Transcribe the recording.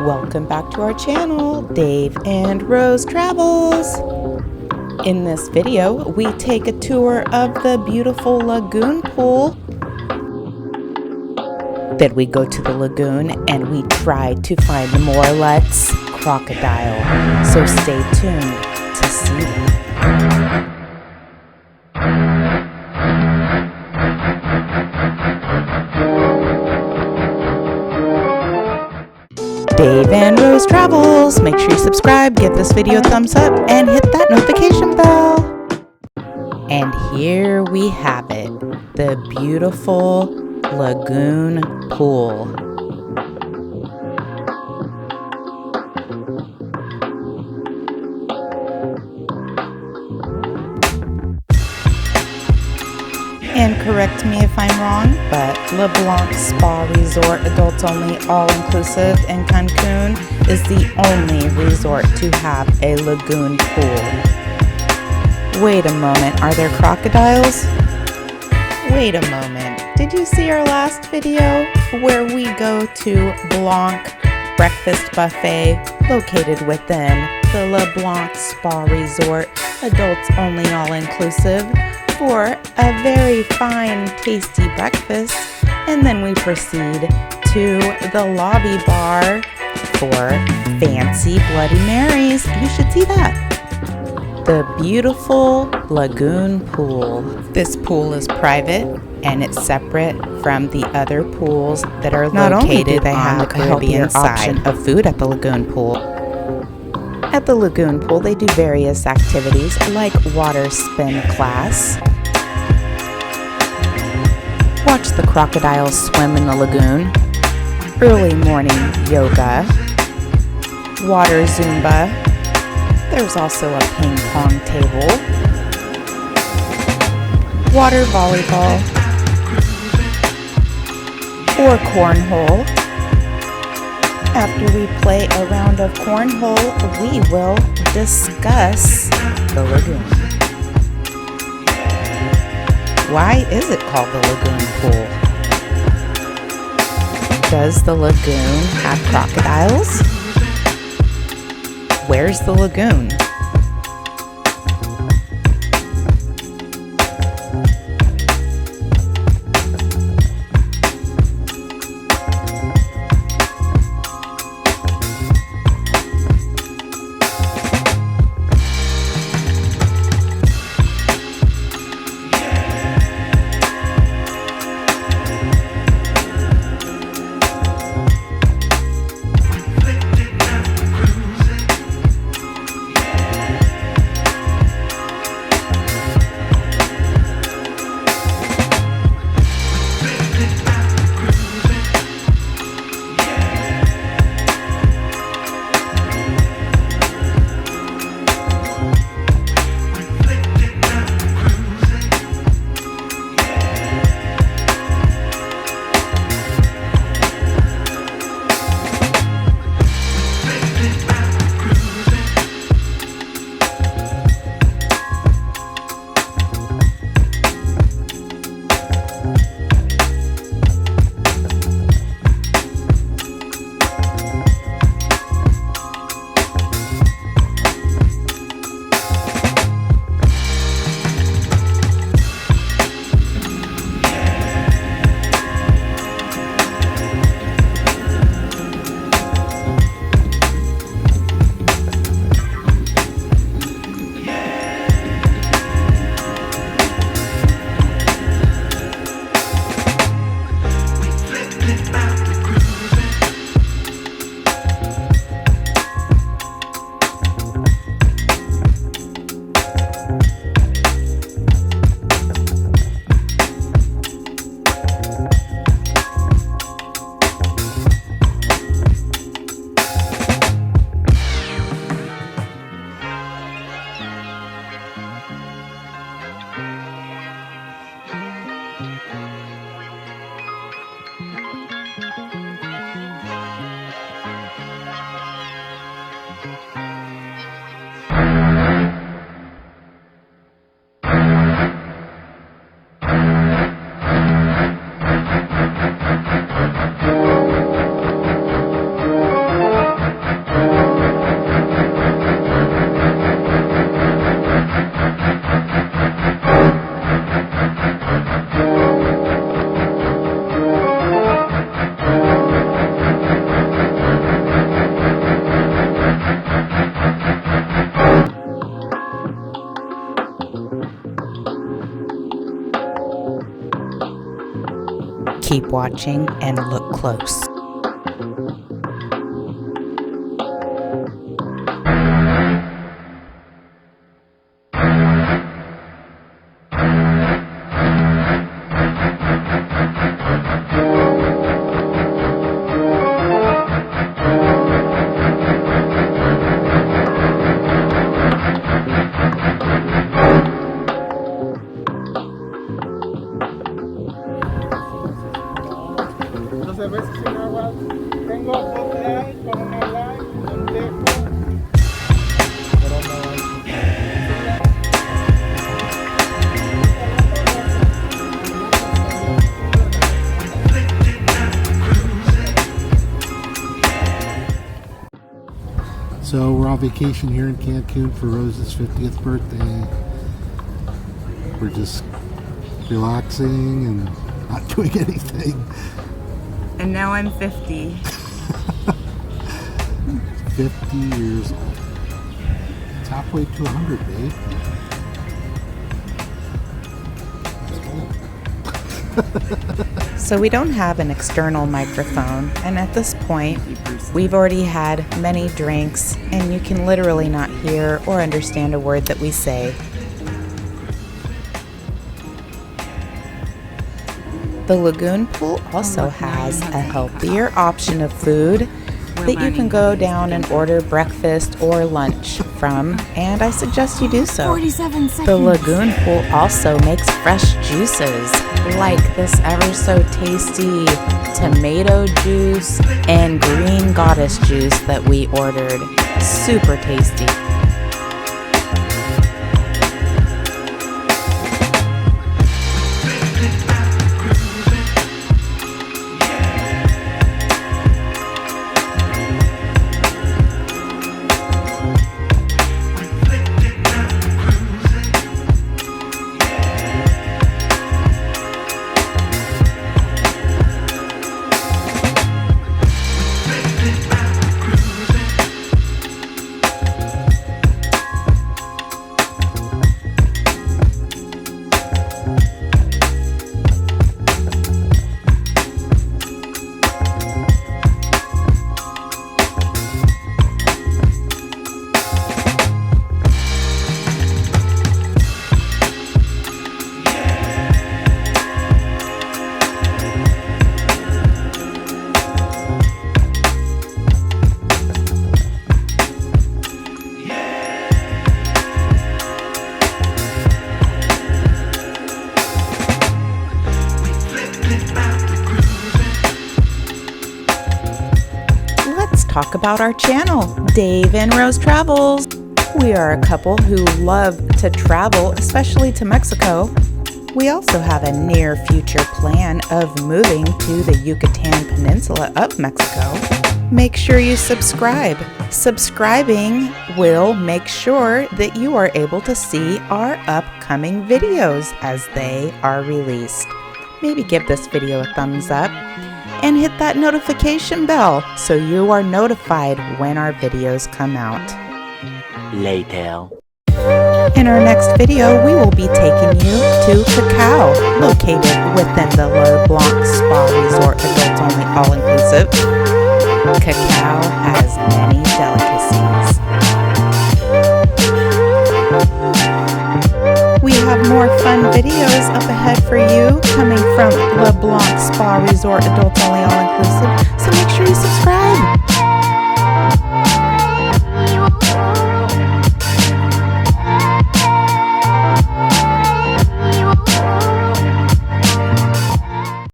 Welcome back to our channel, Dave and Rose Travels. In this video, we take a tour of the beautiful lagoon pool. Then we go to the lagoon and we try to find the Morlet's crocodile. So stay tuned to see that. Dave and Rose Travels. Make sure you subscribe, give this video a thumbs up, and hit that notification bell. And here we have it, the beautiful lagoon pool. And correct me if I'm wrong, but Blanc Spa Resort, adults only, all-inclusive in Cancun, is the only resort to have a lagoon pool. Wait a moment, are there crocodiles? Wait a moment, did you see our last video where we go to Blanc Breakfast Buffet located within the Blanc Spa Resort, adults only, all-inclusive, for a very fine, tasty breakfast, and then we proceed to the lobby bar for fancy Bloody Marys. You should see that. The beautiful lagoon pool. This pool is private and it's separate from the other pools that are located on the Caribbean side of food at the lagoon pool. At the lagoon pool, they do various activities like water spin class, watch the crocodiles swim in the lagoon, early morning yoga, water Zumba. There's also a ping pong table, water volleyball, or cornhole. After we play a round of cornhole, we will discuss the lagoon. Why is it called the lagoon pool? Does the lagoon have crocodiles? Where's the lagoon? Keep watching and look close. So we're on vacation here in Cancun for Rose's 50th birthday. We're just relaxing and not doing anything. And now I'm 50. 50 years old. It's halfway to 100, babe. So we don't have an external microphone, and at this point, we've already had many drinks, and you can literally not hear or understand a word that we say. The Lagoon pool also has a healthier option of food that you can go down and order breakfast or lunch from, and I suggest you do so. 47 seconds. The Lagoon pool also makes fresh juices, like this ever so tasty tomato juice and green goddess juice that we ordered. Super tasty. Talk about our channel, Dave and Rose Travels. We are a couple who love to travel, especially to Mexico. We also have a near future plan of moving to the Yucatan Peninsula of Mexico. Make sure you subscribe. Subscribing will make sure that you are able to see our upcoming videos as they are released. Maybe give this video a thumbs up and hit that notification bell so you are notified when our videos come out. Later. In our next video, we will be taking you to Cacao, located within the Blanc Spa Resort Adults Only All-Inclusive. Cacao has many delicacies. We have more fun videos up ahead for you coming from Blanc Spa Resort Adults Only All-Inclusive, so make sure you subscribe.